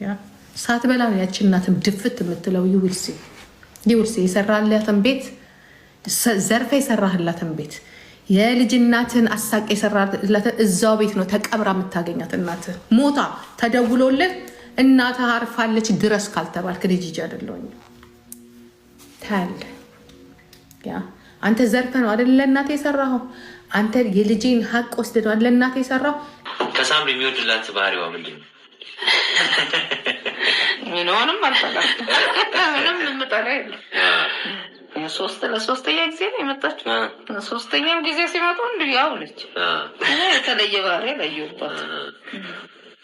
ያ ሳትበላ ነው ያቺ እናትም ድፍት የምትለው። ይውልሲ የሰራላትን ቤት ዘርፈ የሰራህላትን ቤት የልጅ እናትን አሳቅ የሰራላትን እዛው ቤት ነው ተቀብራ የምታገኛት። እናትህ ሞታ ተደውሎልህ እናትህ አርፋለች ድረስ ካልተባልክ ልጅ አይደለሁኝ ታያለህ። ያ አንተ ዘርፈ ነው አይደል ለእናትህ የሰራኸው። አንተ የልጅን ሀቅ ወስደህ ነው ለእናትህ የሰራው። ከሳምሪ የሚወድላት ባህሪዋ ምንድን ነው? ምንም አልፈላም። ምንም እንመጣላ የለም። ለሶስተኛ ጊዜ ነው የመጣችው። ሶስተኛም ጊዜ ሲመጡ እንዲሁ ያው ነች። የተለየ ባህሪ ለየባት።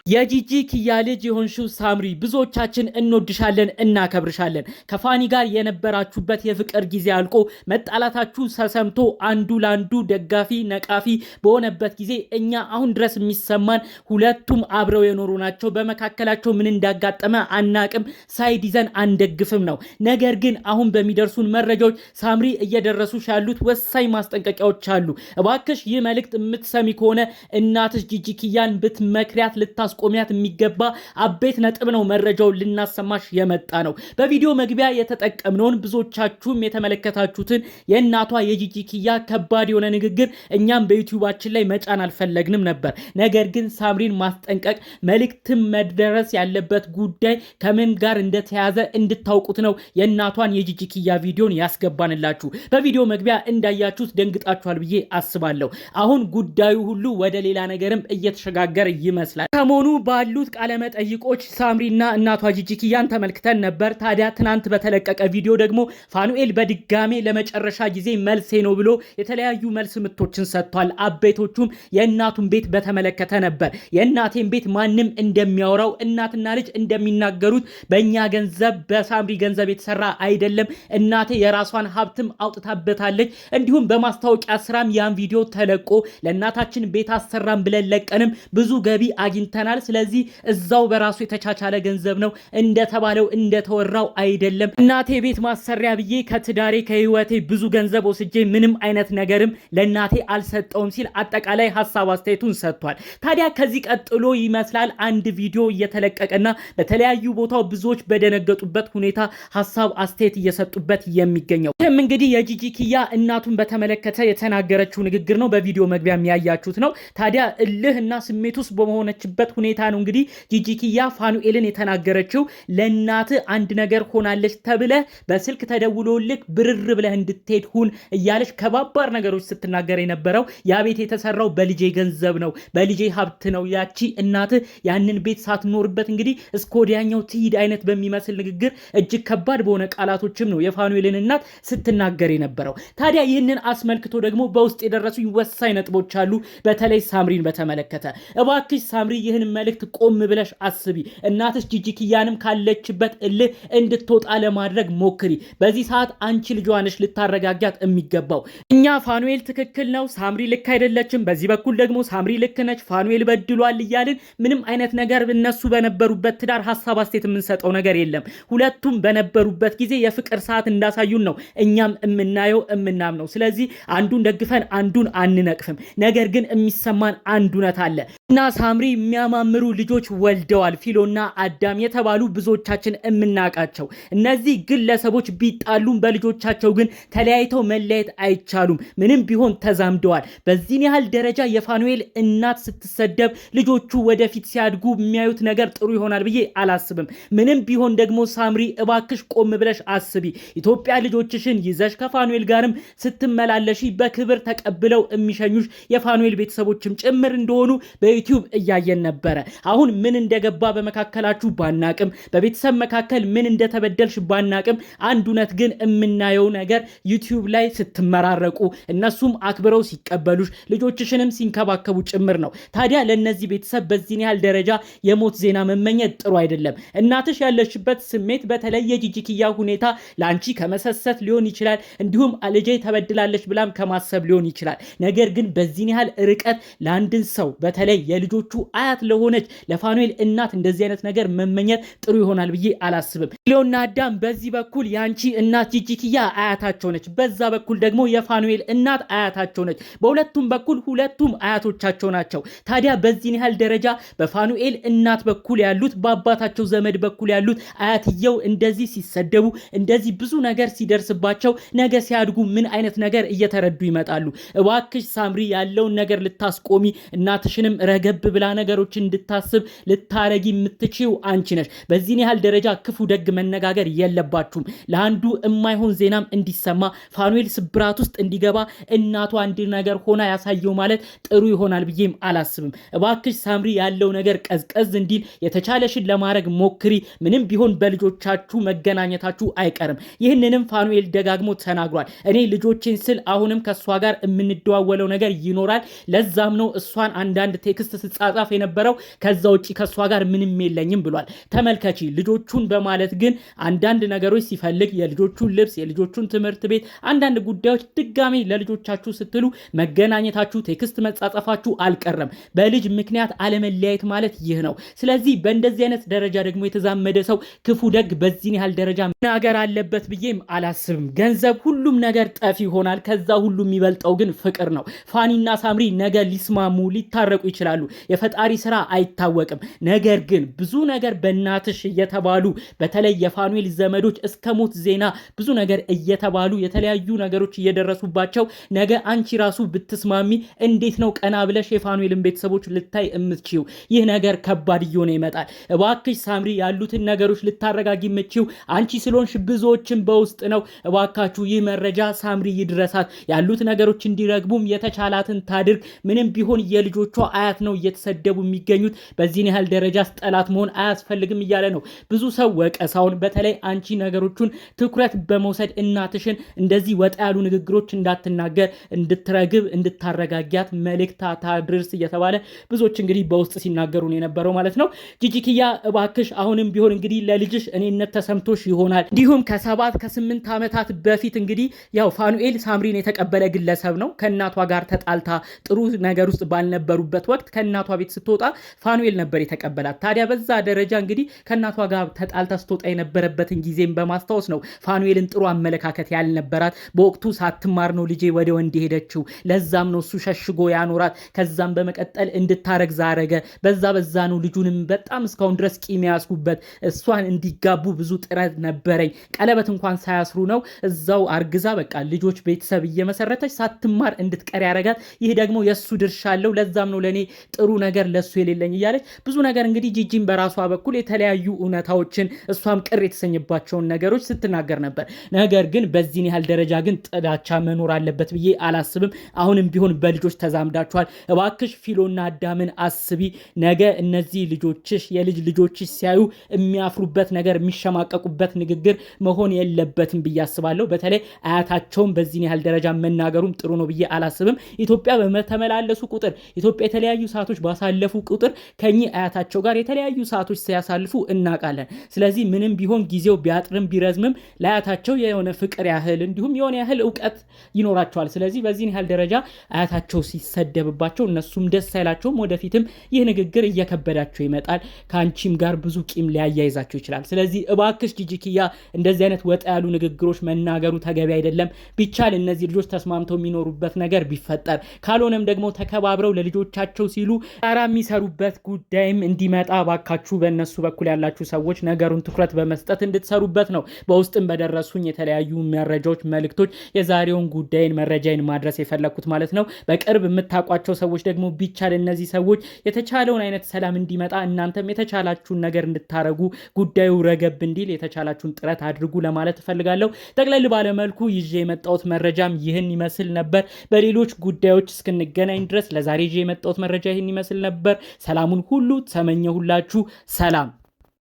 የጂጂ ኪያ ልጅ የሆንሽው ሳምሪ ብዙዎቻችን እንወድሻለን እናከብርሻለን። ከፋኒ ጋር የነበራችሁበት የፍቅር ጊዜ አልቆ መጣላታችሁ ተሰምቶ አንዱ ላንዱ ደጋፊ ነቃፊ በሆነበት ጊዜ እኛ አሁን ድረስ የሚሰማን ሁለቱም አብረው የኖሩ ናቸው። በመካከላቸው ምን እንዳጋጠመ አናቅም፣ ሳይድ ይዘን አንደግፍም ነው። ነገር ግን አሁን በሚደርሱን መረጃዎች ሳምሪ እየደረሱሽ ያሉት ወሳኝ ማስጠንቀቂያዎች አሉ። እባክሽ ይህ መልእክት የምትሰሚ ከሆነ እናትሽ ጂጂ ኪያን ብትመክሪያት ልታስ ቆሚያት የሚገባ አቤት ነጥብ ነው። መረጃውን ልናሰማሽ የመጣ ነው። በቪዲዮ መግቢያ የተጠቀምነውን ብዙዎቻችሁም የተመለከታችሁትን የእናቷ የጂጂ ኪያ ከባድ የሆነ ንግግር እኛም በዩቲዩባችን ላይ መጫን አልፈለግንም ነበር። ነገር ግን ሳምሪን ማስጠንቀቅ መልእክትም መድረስ ያለበት ጉዳይ ከምን ጋር እንደተያዘ እንድታውቁት ነው የእናቷን የጂጂ ኪያ ቪዲዮን ያስገባንላችሁ። በቪዲዮ መግቢያ እንዳያችሁት ደንግጣችኋል ብዬ አስባለሁ። አሁን ጉዳዩ ሁሉ ወደ ሌላ ነገርም እየተሸጋገረ ይመስላል። ከመሆኑ ባሉት ቃለ መጠይቆች ሳምሪና እናቷ ጂጂ ኪያን ተመልክተን ነበር። ታዲያ ትናንት በተለቀቀ ቪዲዮ ደግሞ ፋኑኤል በድጋሜ ለመጨረሻ ጊዜ መልሴ ነው ብሎ የተለያዩ መልስ ምቶችን ሰጥቷል። አቤቶቹም የእናቱን ቤት በተመለከተ ነበር። የእናቴን ቤት ማንም እንደሚያወራው እናትና ልጅ እንደሚናገሩት በእኛ ገንዘብ በሳምሪ ገንዘብ የተሰራ አይደለም። እናቴ የራሷን ሀብትም አውጥታበታለች። እንዲሁም በማስታወቂያ ስራም ያን ቪዲዮ ተለቆ ለእናታችን ቤት አሰራም ብለን ለቀንም ብዙ ገቢ አግኝተናል። ስለዚህ እዛው በራሱ የተቻቻለ ገንዘብ ነው እንደተባለው እንደተወራው አይደለም። እናቴ ቤት ማሰሪያ ብዬ ከትዳሬ ከህይወቴ ብዙ ገንዘብ ወስጄ ምንም አይነት ነገርም ለእናቴ አልሰጠውም ሲል አጠቃላይ ሀሳብ አስተያየቱን ሰጥቷል። ታዲያ ከዚህ ቀጥሎ ይመስላል አንድ ቪዲዮ እየተለቀቀና በተለያዩ ቦታው ብዙዎች በደነገጡበት ሁኔታ ሀሳብ አስተያየት እየሰጡበት የሚገኘው ይህም እንግዲህ የጂጂ ኪያ እናቱን በተመለከተ የተናገረችው ንግግር ነው። በቪዲዮ መግቢያ የሚያያችሁት ነው። ታዲያ እልህና ስሜት ውስጥ በመሆነችበት ሁኔታ ነው እንግዲህ ጂጂ ኪያ ፋኑኤልን የተናገረችው። ለእናት አንድ ነገር ሆናለች ተብለህ በስልክ ተደውሎልክ ብርር ብለህ እንድትሄድ ሁን እያለች ከባባር ነገሮች ስትናገር የነበረው ያ ቤት የተሰራው በልጄ ገንዘብ ነው፣ በልጄ ሀብት ነው። ያቺ እናት ያንን ቤት ሳትኖርበት እንግዲህ እስከ ወዲያኛው ትሂድ አይነት በሚመስል ንግግር እጅግ ከባድ በሆነ ቃላቶችም ነው የፋኑኤልን እናት ስትናገር የነበረው። ታዲያ ይህንን አስመልክቶ ደግሞ በውስጥ የደረሱ ወሳኝ ነጥቦች አሉ። በተለይ ሳምሪን በተመለከተ እባክሽ ሳምሪ ይህን መልእክት ቆም ብለሽ አስቢ። እናትሽ ጂጂ ኪያንም ካለችበት እልህ እንድትወጣ ለማድረግ ሞክሪ። በዚህ ሰዓት አንቺ ልጇ ነሽ ልታረጋጋት የሚገባው። እኛ ፋኑኤል ትክክል ነው፣ ሳምሪ ልክ አይደለችም፣ በዚህ በኩል ደግሞ ሳምሪ ልክ ነች፣ ፋኑኤል በድሏል እያልን ምንም አይነት ነገር እነሱ በነበሩበት ትዳር ሀሳብ አስተያየት የምንሰጠው ነገር የለም። ሁለቱም በነበሩበት ጊዜ የፍቅር ሰዓት እንዳሳዩን ነው እኛም የምናየው የምናምነው። ስለዚህ አንዱን ደግፈን አንዱን አንነቅፍም። ነገር ግን የሚሰማን አንድ እውነት አለ እና ሳምሪ የሚያማምሩ ልጆች ወልደዋል። ፊሎና አዳም የተባሉ ብዙዎቻችን የምናውቃቸው እነዚህ ግለሰቦች ቢጣሉም በልጆቻቸው ግን ተለያይተው መለየት አይቻሉም። ምንም ቢሆን ተዛምደዋል። በዚህን ያህል ደረጃ የፋኑኤል እናት ስትሰደብ ልጆቹ ወደፊት ሲያድጉ የሚያዩት ነገር ጥሩ ይሆናል ብዬ አላስብም። ምንም ቢሆን ደግሞ ሳምሪ እባክሽ ቆም ብለሽ አስቢ። ኢትዮጵያ ልጆችሽን ይዘሽ ከፋኑኤል ጋርም ስትመላለሺ በክብር ተቀብለው የሚሸኙሽ የፋኑኤል ቤተሰቦችም ጭምር እንደሆኑ በዩቲዩብ እያየን ነበረ። አሁን ምን እንደገባ በመካከላችሁ ባናቅም፣ በቤተሰብ መካከል ምን እንደተበደልሽ ባናቅም፣ አንድ እውነት ግን የምናየው ነገር ዩቲዩብ ላይ ስትመራረቁ እነሱም አክብረው ሲቀበሉሽ ልጆችሽንም ሲንከባከቡ ጭምር ነው። ታዲያ ለነዚህ ቤተሰብ በዚህን ያህል ደረጃ የሞት ዜና መመኘት ጥሩ አይደለም። እናትሽ ያለሽበት ስሜት በተለይ የጂጂ ኪያ ሁኔታ ላንቺ ከመሰሰት ሊሆን ይችላል፣ እንዲሁም ልጄ ተበድላለች ብላም ከማሰብ ሊሆን ይችላል። ነገር ግን በዚህን ያህል ርቀት ለአንድን ሰው በተለይ የልጆቹ አያት ለሆነች ለፋኑኤል እናት እንደዚህ አይነት ነገር መመኘት ጥሩ ይሆናል ብዬ አላስብም። ሊዮና አዳም በዚህ በኩል ያንቺ እናት ጂጂኪያ አያታቸው ነች፣ በዛ በኩል ደግሞ የፋኑኤል እናት አያታቸው ነች። በሁለቱም በኩል ሁለቱም አያቶቻቸው ናቸው። ታዲያ በዚህን ያህል ደረጃ በፋኑኤል እናት በኩል ያሉት በአባታቸው ዘመድ በኩል ያሉት አያትየው እንደዚህ ሲሰደቡ እንደዚህ ብዙ ነገር ሲደርስባቸው ነገ ሲያድጉ ምን አይነት ነገር እየተረዱ ይመጣሉ? እባክሽ ሳምሪ ያለውን ነገር ልታስቆሚ እናትሽንም ረገብ ብላ ነገሮችን እንድታስብ ልታረጊ የምትችው አንቺ ነሽ። በዚህን ያህል ደረጃ ክፉ ደግ መነጋገር የለባችሁም። ለአንዱ የማይሆን ዜናም እንዲሰማ ፋኑኤል ስብራት ውስጥ እንዲገባ እናቷ አንድ ነገር ሆና ያሳየው ማለት ጥሩ ይሆናል ብዬም አላስብም። እባክሽ ሳምሪ ያለው ነገር ቀዝቀዝ እንዲል የተቻለሽን ለማድረግ ሞክሪ። ምንም ቢሆን በልጆቻችሁ መገናኘታችሁ አይቀርም። ይህንንም ፋኑኤል ደጋግሞ ተናግሯል። እኔ ልጆቼን ስል አሁንም ከሷ ጋር የምንደዋወለው ነገር ይኖራል። ለዛም ነው እሷን አንዳንድ ቴክስት ስጻጻፍ የነበረው ከዛ ውጪ ከሷ ጋር ምንም የለኝም ብሏል። ተመልከቺ ልጆቹን በማለት ግን አንዳንድ ነገሮች ሲፈልግ የልጆቹን ልብስ፣ የልጆቹን ትምህርት ቤት፣ አንዳንድ ጉዳዮች ድጋሚ ለልጆቻችሁ ስትሉ መገናኘታችሁ ቴክስት መጻጻፋችሁ አልቀረም። በልጅ ምክንያት አለመለያየት ማለት ይህ ነው። ስለዚህ በእንደዚህ አይነት ደረጃ ደግሞ የተዛመደ ሰው ክፉ ደግ በዚህን ያህል ደረጃ መናገር አለበት ብዬም አላስብም። ገንዘብ ሁሉም ነገር ጠፊ ይሆናል። ከዛ ሁሉ የሚበልጠው ግን ፍቅር ነው። ፋኒና ሳምሪ ነገ ሊስማሙ ሊታረቁ ይችላሉ። የፈጣሪ ስራ አይታወቅም። ነገር ግን ብዙ ነገር በእናትሽ እየተባሉ በተለይ የፋኑኤል ዘመዶች እስከ ሞት ዜና ብዙ ነገር እየተባሉ የተለያዩ ነገሮች እየደረሱባቸው ነገ አንቺ ራሱ ብትስማሚ እንዴት ነው ቀና ብለሽ የፋኑኤልን ቤተሰቦች ልታይ እምትችው? ይህ ነገር ከባድ እየሆነ ይመጣል። እባክሽ ሳምሪ ያሉትን ነገሮች ልታረጋጊ የምትችው አንቺ ስለሆንሽ ብዙዎችን በውስጥ ነው። እባካችሁ ይህ መረጃ ሳምሪ ይድረሳት። ያሉት ነገሮች እንዲረግቡም የተቻላትን ታድርግ። ምንም ቢሆን የልጆቿ አያት ነው እየተሰደቡ የሚገኙት። በዚህን ያህል ደረጃ ጠላት መሆን አያስፈልግም እያለ ነው ብዙ ሰው ወቀሳውን። በተለይ አንቺ ነገሮቹን ትኩረት በመውሰድ እናትሽን እንደዚህ ወጣ ያሉ ንግግሮች እንዳትናገር እንድትረግብ እንድታረጋጊያት መልእክት ታድርስ እየተባለ ብዙዎች እንግዲህ በውስጥ ሲናገሩ ነው የነበረው ማለት ነው። ጂጂኪያ እባክሽ አሁንም ቢሆን እንግዲህ ለልጅሽ እኔነት ተሰምቶሽ ይሆናል። እንዲሁም ከ7-8 ዓመታት በፊት እንግዲህ ያው ፋኑኤል ሳምሪን የተቀበለ ግለሰብ ነው። ከእናቷ ጋር ተጣልታ ጥሩ ነገር ውስጥ ባልነበሩበት ወቅት ከእናቷ ቤት ስትወጣ ፋኑኤል ነበር የተቀበላት። ታዲያ በዛ ደረጃ እንግዲህ ከእናቷ ጋር ተጣልታ ስትወጣ የነበረበትን ጊዜም በማስታወስ ነው ፋኑኤልን ጥሩ አመለካከት ያልነበራት። በወቅቱ ሳትማር ነው ልጄ ወደ ወንድ ሄደችው፣ ለዛም ነው እሱ ሸሽጎ ያኖራት። ከዛም በመቀጠል እንድታረግዝ አረገ። በዛ ነው ልጁንም በጣም እስካሁን ድረስ ቂም ያስኩበት። እሷን እንዲጋቡ ብዙ ጥረት ነበረኝ። ቀለበት እንኳን ሳያስሩ ነው እዛው አርግዛ በቃ ልጆች ቤተሰብ እየመሰረተች ሳትማር እንድትቀር ያረጋት። ይህ ደግሞ የሱ ድርሻ አለው። ለዛም ነው ለኔ ጥሩ ነገር ለሱ የሌለኝ እያለች ብዙ ነገር እንግዲህ ጂጂን በራሷ በኩል የተለያዩ እውነታዎችን እሷም ቅር የተሰኘባቸውን ነገሮች ስትናገር ነበር። ነገር ግን በዚህን ያህል ደረጃ ግን ጥላቻ መኖር አለበት ብዬ አላስብም። አሁንም ቢሆን በልጆች ተዛምዳችኋል። እባክሽ ፊሎና አዳምን አስቢ። ነገ እነዚህ ልጆችሽ የልጅ ልጆችሽ ሲያዩ የሚያፍሩበት ነገር የሚሸማቀቁበት ንግግር መሆን የለበትም ብዬ አስባለሁ። በተለይ አያታቸውን በዚህን ያህል ደረጃ መናገሩም ጥሩ ነው ብዬ አላስብም። ኢትዮጵያ በተመላለሱ ቁጥር ኢትዮጵያ የተለያዩ ሰዓቶች ባሳለፉ ቁጥር ከኚህ አያታቸው ጋር የተለያዩ ሰዓቶች ሲያሳልፉ እናውቃለን። ስለዚህ ምንም ቢሆን ጊዜው ቢያጥርም ቢረዝምም ለአያታቸው የሆነ ፍቅር ያህል እንዲሁም የሆነ ያህል እውቀት ይኖራቸዋል። ስለዚህ በዚህን ያህል ደረጃ አያታቸው ሲሰደብባቸው እነሱም ደስ አይላቸውም። ወደፊትም ይህ ንግግር እየከበዳቸው ይመጣል። ከአንቺም ጋር ብዙ ቂም ሊያያይዛቸው ይችላል። ስለዚህ እባክሽ ጂጂኪያ እንደዚህ አይነት ወጣ ያሉ ንግግሮች መናገሩ ተገቢ አይደለም። ቢቻል እነዚህ ልጆች ተስማምተው የሚኖሩበት ነገር ቢፈጠር፣ ካልሆነም ደግሞ ተከባብረው ለልጆቻቸው ሲሉ ጣራ የሚሰሩበት ጉዳይም እንዲመጣ እባካችሁ በእነሱ በኩል ያላችሁ ሰዎች ነገሩን ትኩረት በመስጠት እንድትሰሩበት ነው በውስጥም በደረሱኝ የተለያዩ መረጃዎች፣ መልእክቶች የዛሬውን ጉዳይን መረጃይን ማድረስ የፈለኩት ማለት ነው። በቅርብ የምታውቋቸው ሰዎች ደግሞ ቢቻል እነዚህ ሰዎች የተቻለውን አይነት ሰላም እንዲመጣ እናንተም የተቻላችሁን ነገር እንድታረጉ ጉዳዩ ረገብ እንዲል የተቻላችሁን ጥረት አድርጉ ለማለት እፈልጋለሁ። ጠቅለል ባለመልኩ ይዤ የመጣሁት መረጃም ይህን ይመስል ነበር። በሌሎች ጉዳዮች እስክንገናኝ ድረስ ለዛሬ ይዤ የመጣሁት መረጃ ይህን ይመስል ነበር። ሰላሙን ሁሉ ተመኘሁላችሁ። ሰላም